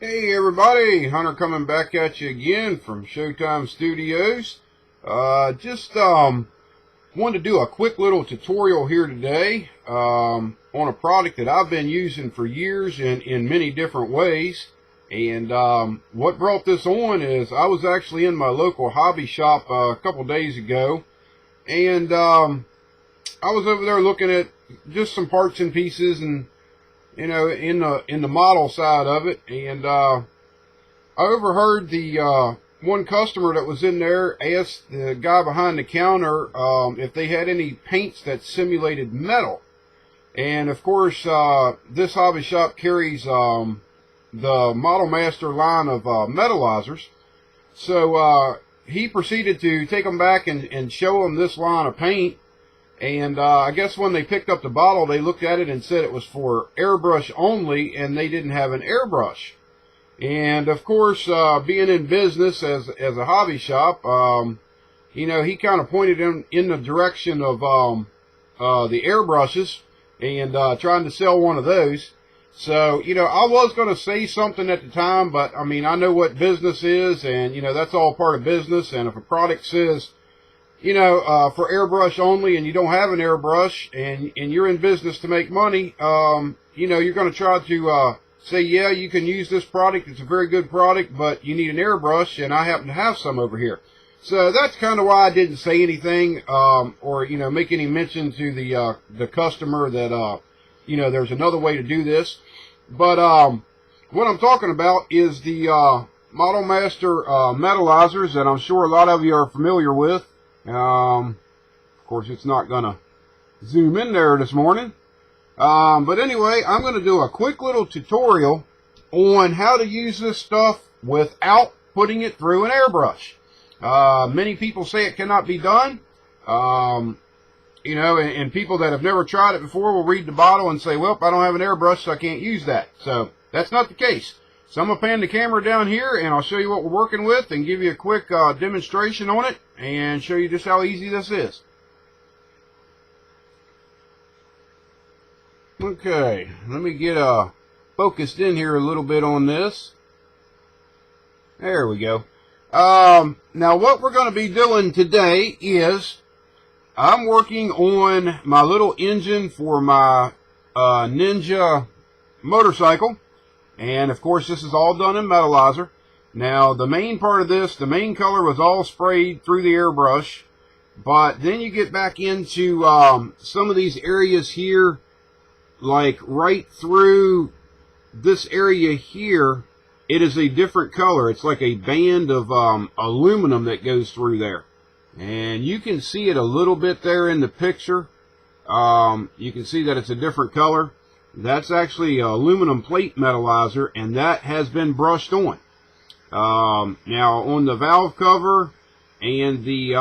Hey everybody, Hunter coming back at you again from Showtime Studios. Just wanted to do a quick little tutorial here today on a product that I've been using for years in many different ways. And what brought this on is I was actually in my local hobby shop a couple days ago, and I was over there looking at just some parts and pieces, and in the model side of it, and I overheard the one customer that was in there ask the guy behind the counter if they had any paints that simulated metal. And of course, this hobby shop carries the Model Master line of metallizers. So he proceeded to take them back and show them this line of paint. And I guess when they picked up the bottle, they looked at it and said it was for airbrush only, and they didn't have an airbrush. And of course, being in business as a hobby shop, he kind of pointed in the direction of the airbrushes and trying to sell one of those. So, I was going to say something at the time, but I mean, I know what business is, and that's all part of business. And if a product says, for airbrush only, and you don't have an airbrush, and you're in business to make money, you're going to try to say, yeah, you can use this product, it's a very good product, but you need an airbrush, and I happen to have some over here. So that's kind of why I didn't say anything, or make any mention to the customer that there's another way to do this. But what I'm talking about is the Model Master metallizers that I'm sure a lot of you are familiar with. Of course, it's not going to zoom in there this morning. But anyway, I'm going to do a quick little tutorial on how to use this stuff without putting it through an airbrush. Many people say it cannot be done. And people that have never tried it before will read the bottle and say, well, I don't have an airbrush, so I can't use that. So that's not the case. So I'm going to pan the camera down here, and I'll show you what we're working with and give you a quick demonstration on it and show you just how easy this is. Okay, let me get focused in here a little bit on this. There we go. Now what we're going to be doing today is I'm working on my little engine for my Ninja motorcycle. And of course, this is all done in metallizer. Now, the main part of this, the main color was all sprayed through the airbrush. But then you get back into some of these areas here, like right through this area here, it is a different color. It's like a band of aluminum that goes through there. And you can see it a little bit there in the picture. You can see that it's a different color. That's actually aluminum plate metallizer, and that has been brushed on. Now, on the valve cover and the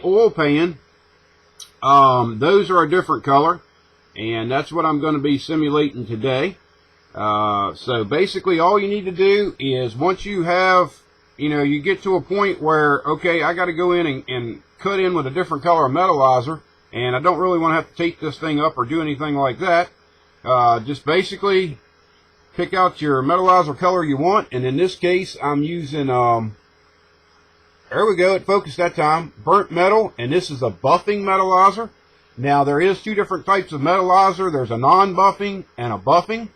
oil pan, those are a different color, and that's what I'm going to be simulating today. So basically, all you need to do is once you have, you get to a point where, okay, I got to go in and cut in with a different color of metallizer. And I don't really want to have to tape this thing up or do anything like that. Just basically pick out your metallizer color you want. And in this case, I'm using, there we go, it focused that time, burnt metal. And this is a buffing metallizer. Now, there is two different types of metallizer. There's a non-buffing and a buffing.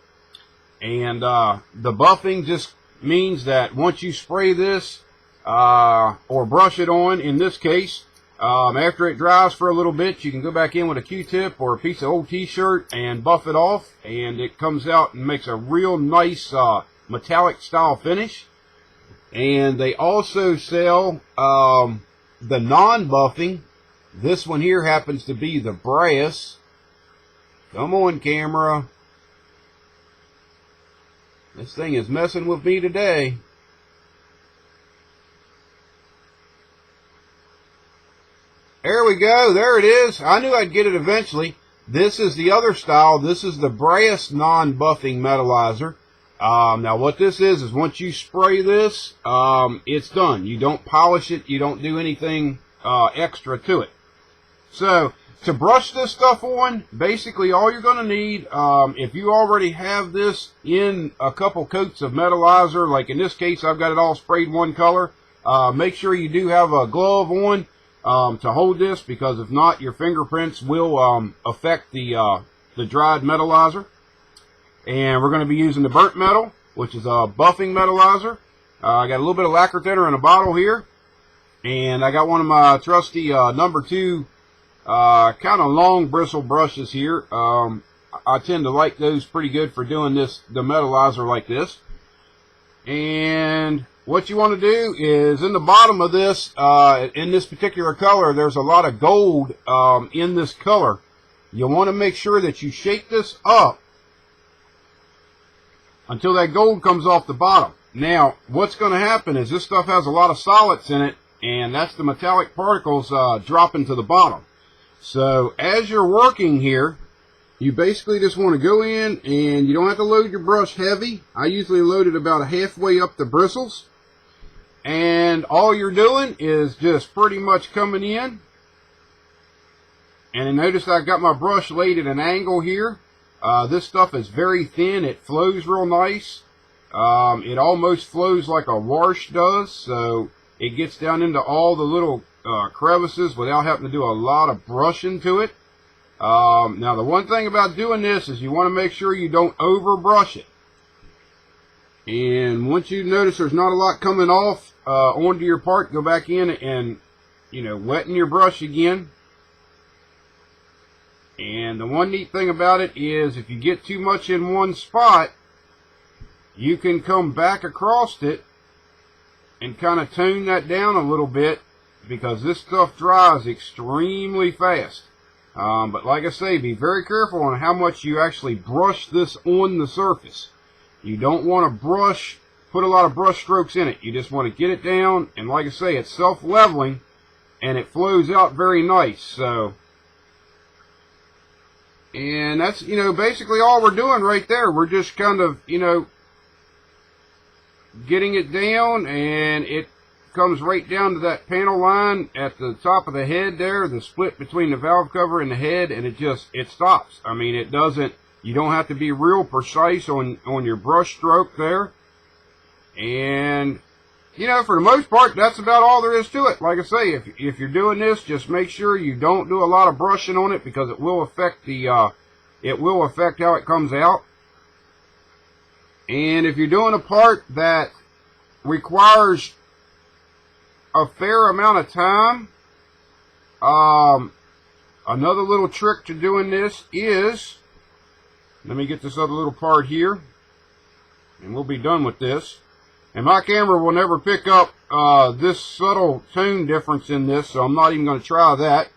And the buffing just means that once you spray this or brush it on, in this case, after it dries for a little bit, you can go back in with a Q-tip or a piece of old t-shirt and buff it off, and it comes out and makes a real nice metallic style finish. And they also sell the non-buffing. This one here happens to be the brass. Come on, camera. This thing is messing with me today. There we go. There it is. I knew I'd get it eventually. This is the other style. This is the brass non-buffing metallizer. Now what this is once you spray this, it's done. You don't polish it. You don't do anything extra to it. So to brush this stuff on, basically all you're going to need, if you already have this in a couple coats of metallizer, like in this case I've got it all sprayed one color, make sure you do have a glove on to hold this, because if not, your fingerprints will affect the dried metallizer. And we're going to be using the burnt metal, which is a buffing metallizer. I got a little bit of lacquer thinner in a bottle here, and I got one of my trusty number 2 kind of long bristle brushes here. I tend to like those pretty good for doing the metallizer like this. And what you want to do is, in the bottom of this, in this particular color, there's a lot of gold in this color. You want to make sure that you shake this up until that gold comes off the bottom. Now, what's going to happen is this stuff has a lot of solids in it, and that's the metallic particles dropping to the bottom. So as you're working here, you basically just want to go in, and you don't have to load your brush heavy. I usually load it about halfway up the bristles. And all you're doing is just pretty much coming in. And notice I got my brush laid at an angle here. This stuff is very thin. It flows real nice. It almost flows like a wash does. So it gets down into all the little crevices without having to do a lot of brushing to it. Now the one thing about doing this is you want to make sure you don't over brush it. And once you notice there's not a lot coming off onto your part, go back in and, wetten your brush again. And the one neat thing about it is if you get too much in one spot, you can come back across it and kind of tone that down a little bit, because this stuff dries extremely fast. But like I say, be very careful on how much you actually brush this on the surface. You don't want to put a lot of brush strokes in it. You just want to get it down, and like I say, it's self-leveling, and it flows out very nice. So, and that's, basically all we're doing right there. We're just kind of, getting it down, and it comes right down to that panel line at the top of the head there, the split between the valve cover and the head, and it stops. I mean, it doesn't, you don't have to be real precise on your brush stroke there. And, for the most part, that's about all there is to it. Like I say, if you're doing this, just make sure you don't do a lot of brushing on it, because it will affect how it comes out. And if you're doing a part that requires a fair amount of time, another little trick to doing this is, let me get this other little part here, and we'll be done with this. And my camera will never pick up this subtle tone difference in this, so I'm not even going to try that.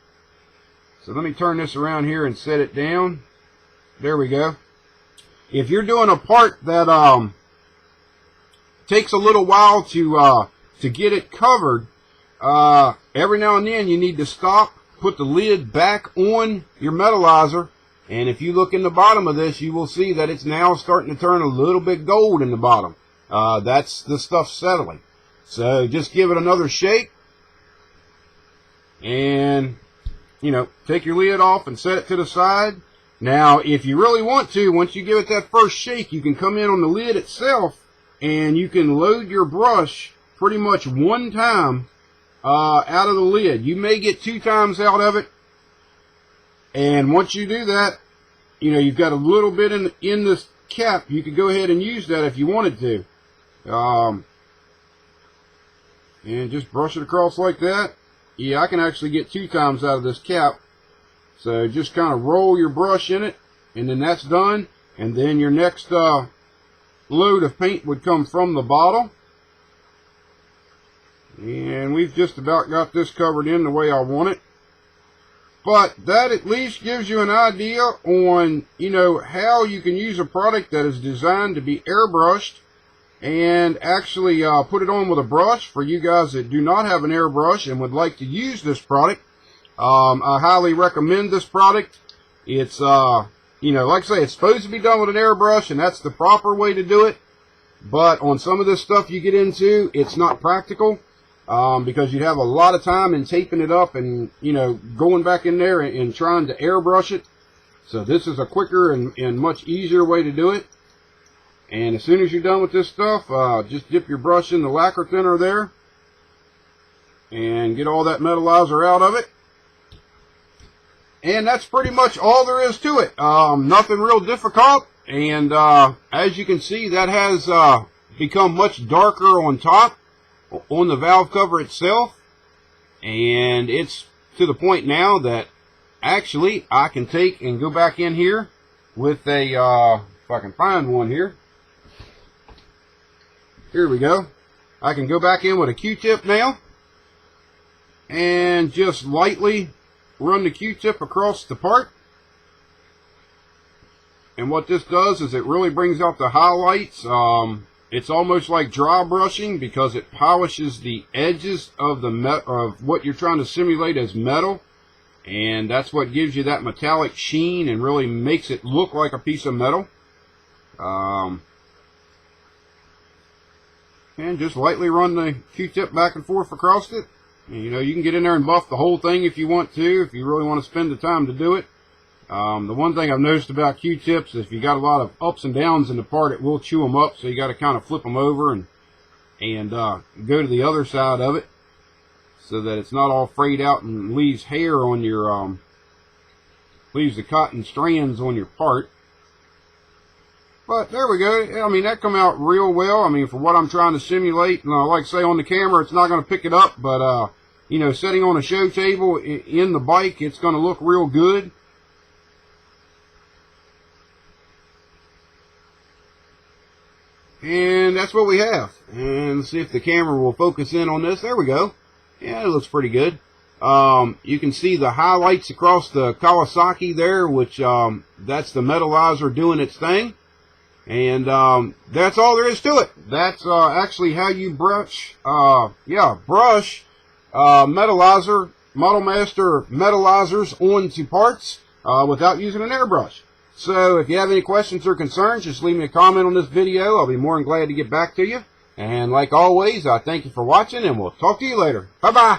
So let me turn this around here and set it down. There we go. If you're doing a part that takes a little while to get it covered, every now and then you need to stop, put the lid back on your metallizer, and if you look in the bottom of this, you will see that it's now starting to turn a little bit gold in the bottom. That's the stuff settling. So just give it another shake, and take your lid off and set it to the side. Now, if you really want to, once you give it that first shake, you can come in on the lid itself, and you can load your brush pretty much one time out of the lid. You may get 2 times out of it, and once you do that, you've got a little bit in this cap. You could go ahead and use that if you wanted to. And just brush it across like that. Yeah, I can actually get 2 times out of this cap. So just kind of roll your brush in it, and then that's done. And then your next load of paint would come from the bottle. And we've just about got this covered in the way I want it. But that at least gives you an idea on, how you can use a product that is designed to be airbrushed and actually put it on with a brush. For you guys that do not have an airbrush and would like to use this product, I highly recommend this product. It's, like I say, it's supposed to be done with an airbrush, and that's the proper way to do it. But on some of this stuff you get into, it's not practical. because you'd have a lot of time in taping it up and, you know, going back in there and trying to airbrush it. So this is a quicker and much easier way to do it. And as soon as you're done with this stuff, just dip your brush in the lacquer thinner there and get all that metallizer out of it. And that's pretty much all there is to it. Nothing real difficult. And as you can see, that has become much darker on top, on the valve cover itself. And it's to the point now that actually I can take and go back in here with a, if I can find one here. Here we go. I can go back in with a Q-tip now and just lightly run the Q-tip across the part. And what this does is it really brings out the highlights. It's almost like dry brushing because it polishes the edges of of what you're trying to simulate as metal, and that's what gives you that metallic sheen and really makes it look like a piece of metal. And just lightly run the Q-tip back and forth across it. You know, you can get in there and buff the whole thing if you want to, if you really want to spend the time to do it. The one thing I've noticed about Q-tips is if you got a lot of ups and downs in the part, it will chew them up, so you got to kind of flip them over and go to the other side of it so that it's not all frayed out and leaves hair on your, leaves the cotton strands on your part. But there we go. I mean, that come out real well. I mean, for what I'm trying to simulate, like I say, on the camera, it's not going to pick it up, but, you know, sitting on a show table in the bike, it's going to look real good. And that's what we have. And let's see if the camera will focus in on this. There we go. Yeah, it looks pretty good. You can see the highlights across the Kawasaki there, which that's the metallizer doing its thing. And that's all there is to it. That's actually how you brush, brush metallizer, Model Master metallizers onto parts without using an airbrush. So if you have any questions or concerns, just leave me a comment on this video. I'll be more than glad to get back to you. And like always, I thank you for watching, and we'll talk to you later. Bye-bye.